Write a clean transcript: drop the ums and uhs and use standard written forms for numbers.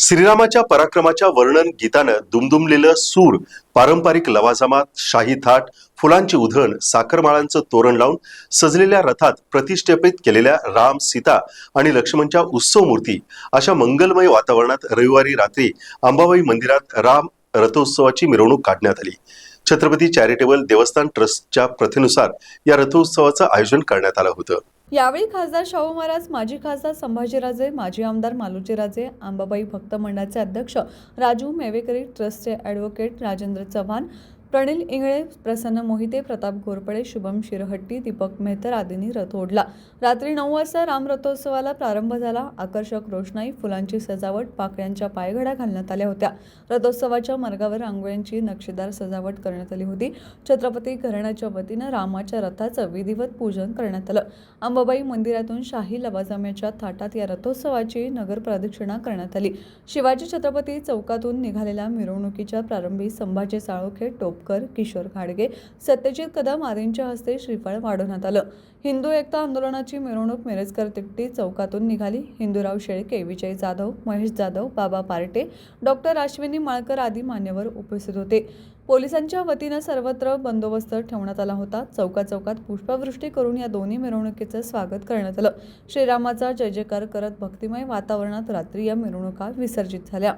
श्रीरामाच्या पराक्रमाच्या वर्णन गीतानं दुमदुमलेलं सूर, पारंपरिक लवाजमात, शाही थाट, फुलांची उधळण, साखरमाळांचं तोरण लावून सजलेल्या रथात प्रतिष्ठापित केलेल्या राम, सीता आणि लक्ष्मणच्या उत्सव मूर्ती अशा मंगलमय वातावरणात रविवारी रात्री अंबाबाई मंदिरात राम रथोत्सवाची मिरवणूक काढण्यात आली। छत्रपती चॅरिटेबल देवस्थान ट्रस्टच्या प्रथेनुसार या रथोत्सवाचं आयोजन करण्यात आलं होतं। यावेळी खासदार शाहू महाराज, माजी खासदार संभाजीराजे, माजी आमदार मालोजीराजे, अंबाबाई भक्त मंडळाचे अध्यक्ष राजू मेवेकरी, ट्रस्टचे ॲडव्होकेट राजेंद्र चव्हाण, प्रणिल इंगळे, प्रसन्न मोहिते, प्रताप घोरपडे, शुभम शिरहट्टी, दीपक मेहतर आदींनी रथ ओढला। रात्री 9 वाजता राम रथोत्सवाला प्रारंभ झाला। आकर्षक रोषणाई, फुलांची सजावट, पाकळ्यांच्या पायघड्या घालण्यात आल्या होत्या। रथोत्सवाच्या मार्गावर रांगोळ्यांची नक्षीदार सजावट करण्यात आली होती। छत्रपती घराण्याच्या वतीनं रामाच्या रथाचं विधिवत पूजन करण्यात आलं। अंबाबाई मंदिरातून शाही लवाजम्याच्या थाटात या रथोत्सवाची नगर प्रदक्षिणा करण्यात आली। शिवाजी छत्रपती चौकातून निघालेल्या मिरवणुकीच्या प्रारंभी संभाजी साळोखे, टोपकर, किशोर घाडगे, सत्यजित कदम आदींच्या हस्ते श्रीफळ वाढवण्यात आलं। हिंदू एकता आंदोलनाची मिरवणूक मिरजकर तिट्टी चौकातून निघाली। हिंदूराव शेळके, विजय जाधव, महेश जाधव, बाबा पार्टे, डॉक्टर अश्विनी माळकर आदी मान्यवर उपस्थित होते। पोलिसांच्या वतीनं सर्वत्र बंदोबस्त ठेवण्यात आला होता। चौकात पुष्पवृष्टी करून या दोन्ही मिरवणुकीचं स्वागत करण्यात आलं। श्रीरामाचा जय जयकार करत भक्तिमय वातावरणात रात्री या मिरवणुका विसर्जित झाल्या।